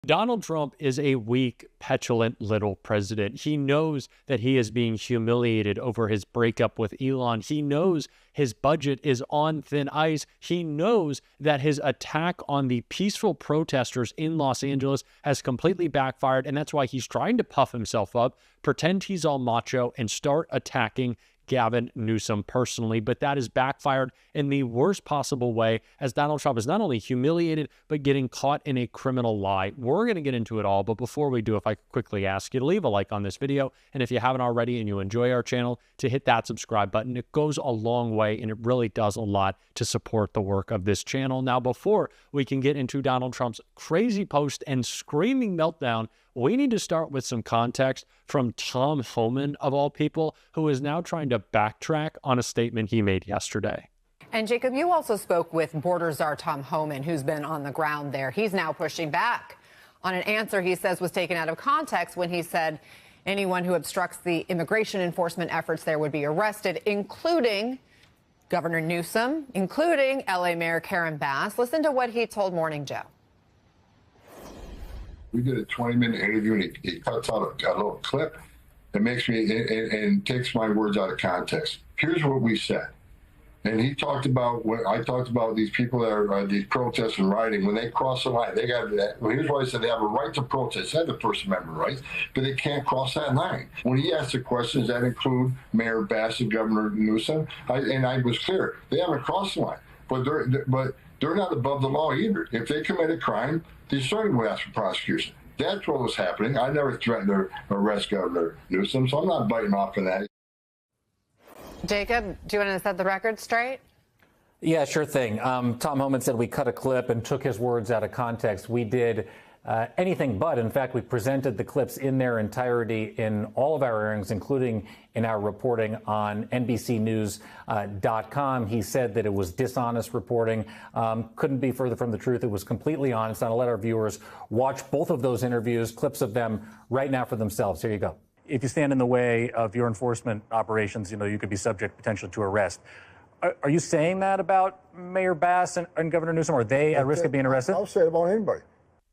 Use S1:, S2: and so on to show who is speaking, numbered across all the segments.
S1: Donald Trump is a weak, petulant little president. He knows that he is being humiliated over his breakup with Elon. He knows his budget is on thin ice. He knows that his attack on the peaceful protesters in Los Angeles has completely backfired, and that's why he's trying to puff himself up, pretend he's all macho, and start attacking Gavin Newsom personally, but that has backfired in the worst possible way, as Donald Trump is not only humiliated, but getting caught in a criminal lie. We're going to get into it all, but before we do, if I could quickly ask you to leave a like on this video, and if you haven't already and you enjoy our channel, to hit that subscribe button. It goes a long way, and it really does a lot to support the work of this channel. Now, before we can get into Donald Trump's crazy post and screaming meltdown, we need to start with some context from Tom Homan, of all people, who is now trying to backtrack on a statement he made yesterday.
S2: And Jacob, you also spoke with border czar Tom Homan, who's been on the ground there. He's now pushing back on an answer he says was taken out of context when he said anyone who obstructs the immigration enforcement efforts there would be arrested, including Governor Newsom, including LA Mayor Karen Bass. Listen to what he told Morning Joe.
S3: We did a 20-minute interview, and he cuts out a little clip that makes me and takes my words out of context. Here's what we said. And he talked about what I talked about, these people that are these protests and rioting. When they cross the line, they got that. Well, here's what I said: they have a right to protest. They have the First Amendment rights, but they can't cross that line. When he asked the questions that include Mayor Bass and Governor Newsom, I was clear: they haven't crossed the line, but they're not above the law either. If they commit a crime, they certainly would ask for prosecution. That's what was happening. I never threatened to arrest Governor Newsom, so I'm not biting off on that.
S2: Jacob, do you want to set the record straight?
S4: Yeah, sure thing. Tom Homan said we cut a clip and took his words out of context. We did anything but. In fact, we presented the clips in their entirety in all of our airings, including in our reporting on NBCnews.com. He said that it was dishonest reporting. Couldn't be further from the truth. It was completely honest. And I'll let our viewers watch both of those interviews, clips of them right now for themselves. Here you go. If you stand in the way of your enforcement operations, you could be subject potentially to arrest. Are you saying that about Mayor Bass and Governor Newsom? Are they at risk of being arrested?
S3: I'll say it about anybody.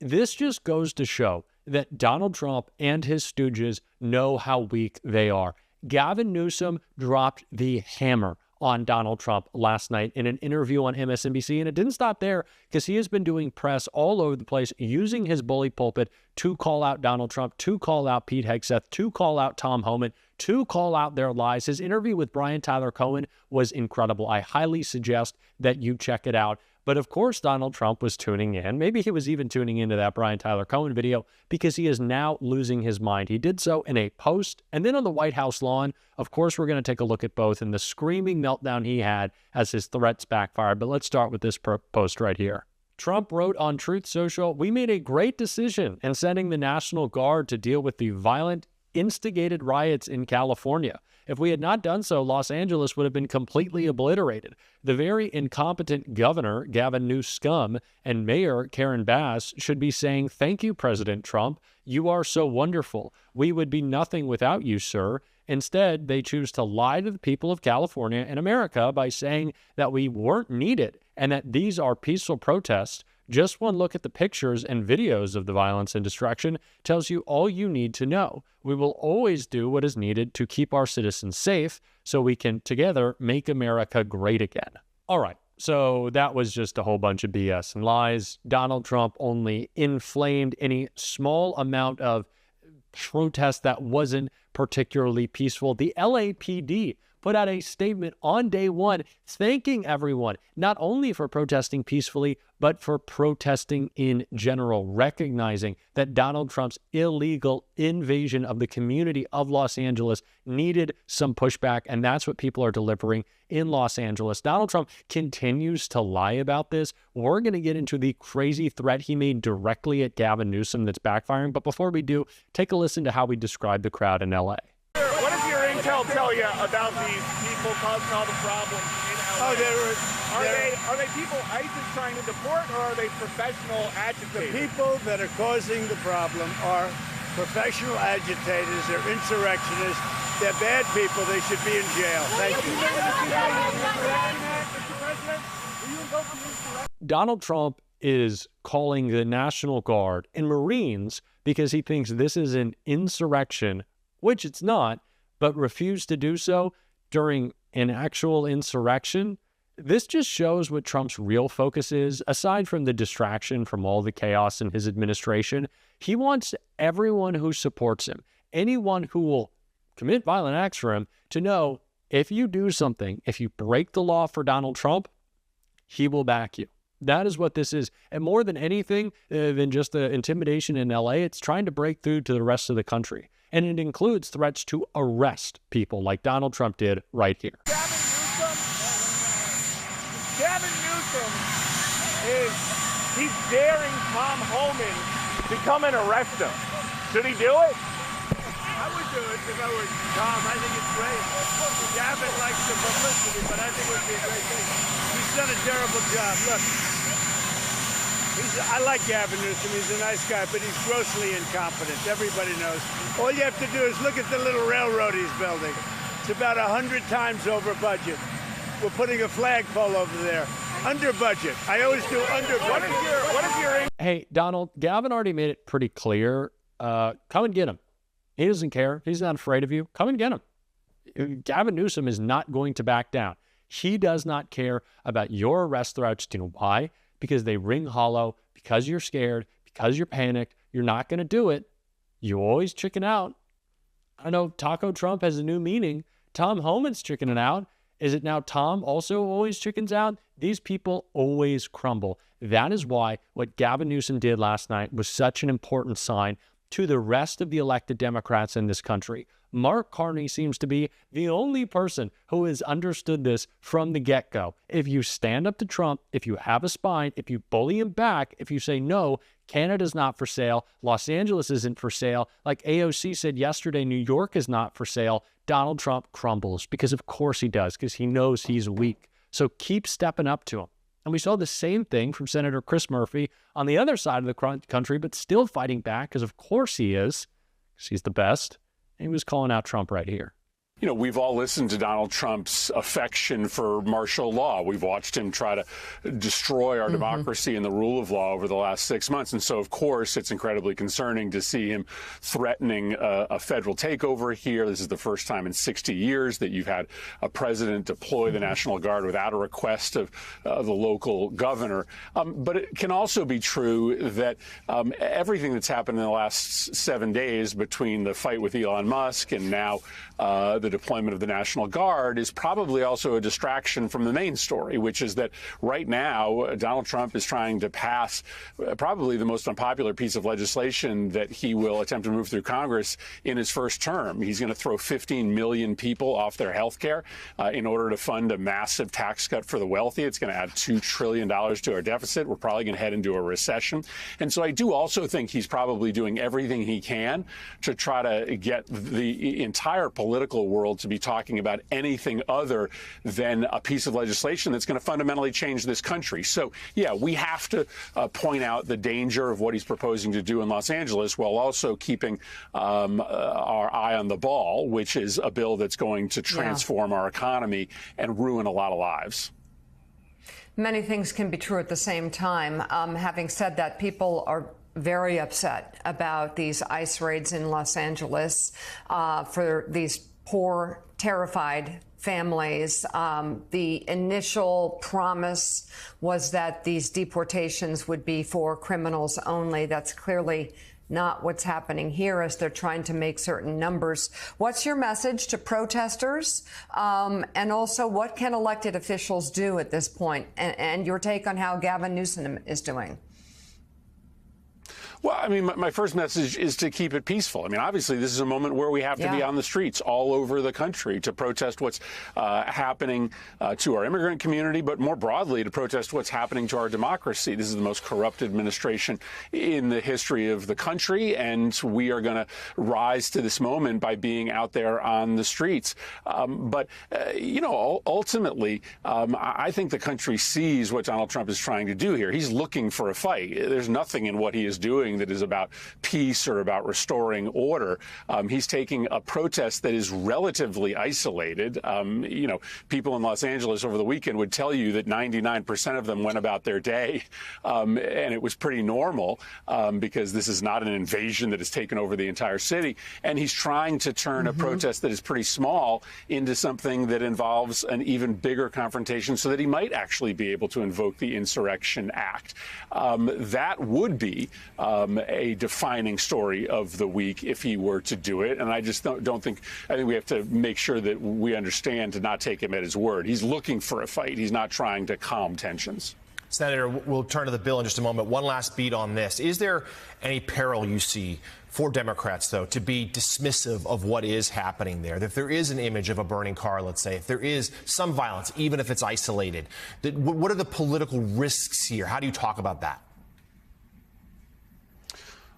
S1: This just goes to show that Donald Trump and his stooges know how weak they are. Gavin Newsom dropped the hammer on Donald Trump last night in an interview on MSNBC, and it didn't stop there, because he has been doing press all over the place, using his bully pulpit to call out Donald Trump, to call out Pete Hegseth, to call out Tom Homan, to call out their lies. His interview with Brian Tyler Cohen was incredible. I highly suggest that you check it out. But of course, Donald Trump was tuning in. Maybe he was even tuning into that Brian Tyler Cohen video, because he is now losing his mind. He did so in a post and then on the White House lawn. Of course, we're going to take a look at both and the screaming meltdown he had as his threats backfired. But let's start with this post right here. Trump wrote on Truth Social, "We made a great decision in sending the National Guard to deal with the violent, instigated riots in California. If we had not done so, Los Angeles would have been completely obliterated. The very incompetent governor, Gavin Newsom, and Mayor Karen Bass should be saying, 'Thank you, President Trump. You are so wonderful. We would be nothing without you, sir.' Instead, they choose to lie to the people of California and America by saying that we weren't needed and that these are peaceful protests. Just one look at the pictures and videos of the violence and destruction tells you all you need to know. We will always do what is needed to keep our citizens safe so we can together make America great again." All right, so that was just a whole bunch of BS and lies. Donald Trump only inflamed any small amount of protest that wasn't particularly peaceful. The LAPD put out a statement on day one thanking everyone, not only for protesting peacefully, but for protesting in general, recognizing that Donald Trump's illegal invasion of the community of Los Angeles needed some pushback, and that's what people are delivering in Los Angeles. Donald Trump continues to lie about this. We're going to get into the crazy threat he made directly at Gavin Newsom that's backfiring, but before we do, take a listen to how we describe the crowd in LA.
S5: What does your intel tell you about these people causing all the problems in LA? Are they people ICE is trying to deport, or are they professional agitators?
S6: The people that are causing the problem are professional agitators. They're insurrectionists. They're bad people. They should be in jail. Thank you.
S1: Donald Trump is calling the National Guard and Marines because he thinks this is an insurrection, which it's not, but refused to do so during an actual insurrection. This just shows what Trump's real focus is. Aside from the distraction from all the chaos in his administration, he wants everyone who supports him, anyone who will commit violent acts for him, to know if you do something, if you break the law for Donald Trump, he will back you. That is what this is. And more than anything than just the intimidation in LA, it's trying to break through to the rest of the country. And it includes threats to arrest people like Donald Trump did right here.
S5: Gavin Newsom he's daring Tom Homan to come and arrest him. Should he do it?
S6: I would do it if I were Tom. I think it's great. Gavin likes the publicity, but I think it would be a great thing. He's done a terrible job. Look, I like Gavin Newsom. He's a nice guy, but he's grossly incompetent. Everybody knows. All you have to do is look at the little railroad he's building. It's about 100 times over budget. We're putting a flagpole over there. Under budget. I always do under budget.
S5: What if you're
S1: Hey, Donald, Gavin already made it pretty clear. Come and get him. He doesn't care. He's not afraid of you. Come and get him. Gavin Newsom is not going to back down. He does not care about your arrest threats. Do you know why? Because they ring hollow, because you're scared, because you're panicked. You're not going to do it. You always chicken out. I know Taco Trump has a new meaning. Tom Homan's chickening out. Is it now Tom also always chickens out? These people always crumble. That is why what Gavin Newsom did last night was such an important sign to the rest of the elected Democrats in this country. Mark Carney seems to be the only person who has understood this from the get-go. If you stand up to Trump, if you have a spine, if you bully him back, if you say, no, Canada's not for sale, Los Angeles isn't for sale, like AOC said yesterday, New York is not for sale, Donald Trump crumbles, because of course he does, because he knows he's weak. So keep stepping up to him. And we saw the same thing from Senator Chris Murphy on the other side of the country, but still fighting back, because of course he is, because he's the best. And he was calling out Trump right here.
S7: You know, we've all listened to Donald Trump's affection for martial law. We've watched him try to destroy our democracy and the rule of law over the last 6 months. And so, of course, it's incredibly concerning to see him threatening a federal takeover here. This is the first time in 60 years that you've had a president deploy the National Guard without a request of the local governor. But it can also be true that everything that's happened in the last 7 days between the fight with Elon Musk and now the deployment of the National Guard is probably also a distraction from the main story, which is that right now Donald Trump is trying to pass probably the most unpopular piece of legislation that he will attempt to move through Congress in his first term. He's going to throw 15 million people off their health care in order to fund a massive tax cut for the wealthy. It's going to add $2 trillion to our deficit. We're probably going to head into a recession. And so I do also think he's probably doing everything he can to try to get the entire political world to be talking about anything other than a piece of legislation that's going to fundamentally change this country. So, yeah, we have to point out the danger of what he's proposing to do in Los Angeles while also keeping our eye on the ball, which is a bill that's going to transform our economy and ruin a lot of lives.
S8: Many things can be true at the same time. Having said that, people are very upset about these ICE raids in Los Angeles for these poor, terrified families. The initial promise was that these deportations would be for criminals only. That's clearly not what's happening here, as they're trying to make certain numbers. What's your message to protesters? And also, what can elected officials do at this point? And your take on how Gavin Newsom is doing?
S7: Well, I mean, my first message is to keep it peaceful. I mean, obviously, this is a moment where we have to be on the streets all over the country to protest what's happening to our immigrant community, but more broadly to protest what's happening to our democracy. This is the most corrupt administration in the history of the country, and we are going to rise to this moment by being out there on the streets. But you know, ultimately, I think the country sees what Donald Trump is trying to do here. He's looking for a fight. There's nothing in what he is doing that is about peace or about restoring order. He's taking a protest that is relatively isolated. People in Los Angeles over the weekend would tell you that 99% of them went about their day, and it was pretty normal because this is not an invasion that has taken over the entire city. And he's trying to turn a protest that is pretty small into something that involves an even bigger confrontation so that he might actually be able to invoke the Insurrection Act. That would be a defining story of the week if he were to do it. And I just don't think, I think we have to make sure that we understand to not take him at his word. He's looking for a fight. He's not trying to calm tensions.
S9: Senator, we'll turn to the bill in just a moment. One last beat on this. Is there any peril you see for Democrats, though, to be dismissive of what is happening there? If there is an image of a burning car, let's say, if there is some violence, even if it's isolated, what are the political risks here? How do you talk about that?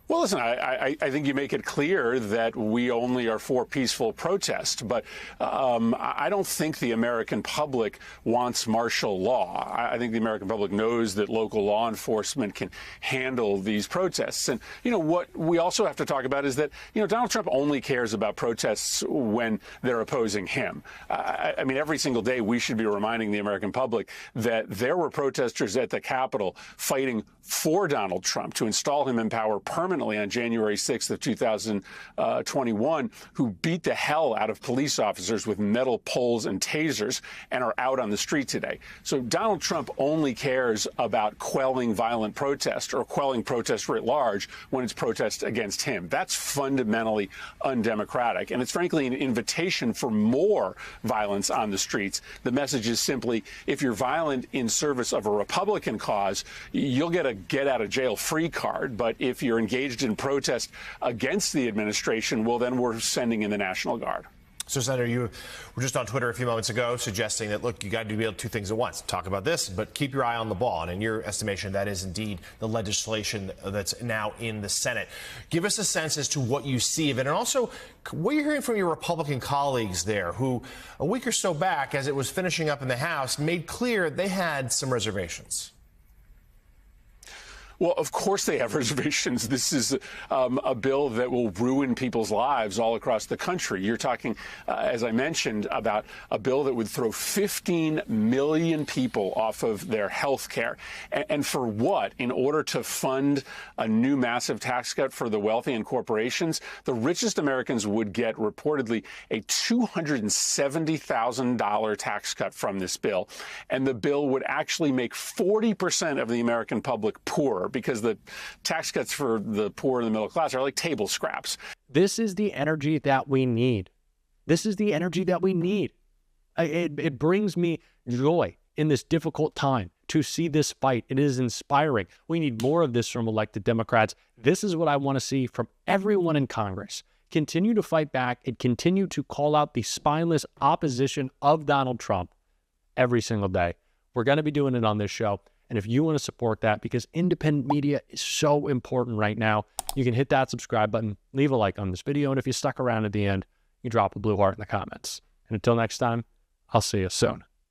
S7: Well, listen, I think you make it clear that we only are for peaceful protest, but I don't think the American public wants martial law. I think the American public knows that local law enforcement can handle these protests. And, what we also have to talk about is that, Donald Trump only cares about protests when they're opposing him. I mean, every single day we should be reminding the American public that there were protesters at the Capitol fighting for Donald Trump to install him in power permanently on January 6th of 2021, who beat the hell out of police officers with metal poles and tasers and are out on the street today. So Donald Trump only cares about quelling violent protest or quelling protest writ large when it's protest against him. That's fundamentally undemocratic. And it's frankly an invitation for more violence on the streets. The message is simply, if you're violent in service of a Republican cause, you'll get a get-out-of-jail-free card. But if you're engaged in protest against the administration, well, then we're sending in the National Guard.
S9: So, Senator, you were just on Twitter a few moments ago suggesting that, look, you got to do two things at once. Talk about this, but keep your eye on the ball. And in your estimation, that is indeed the legislation that's now in the Senate. Give us a sense as to what you see of it. And also, what you're hearing from your Republican colleagues there, who a week or so back, as it was finishing up in the House, made clear they had some reservations.
S7: Well, of course they have reservations. This is a bill that will ruin people's lives all across the country. You're talking, as I mentioned, about a bill that would throw 15 million people off of their health care. And for what? In order to fund a new massive tax cut for the wealthy and corporations, the richest Americans would get reportedly a $270,000 tax cut from this bill. And the bill would actually make 40% of the American public poorer, because the tax cuts for the poor and the middle class are like table scraps.
S1: This is the energy that we need. This is the energy that we need. It brings me joy in this difficult time to see this fight. It is inspiring. We need more of this from elected Democrats. This is what I want to see from everyone in Congress. Continue to fight back and continue to call out the spineless opposition of Donald Trump every single day. We're going to be doing it on this show. And if you want to support that, because independent media is so important right now, you can hit that subscribe button, leave a like on this video, and if you stuck around at the end, you drop a blue heart in the comments. And until next time, I'll see you soon.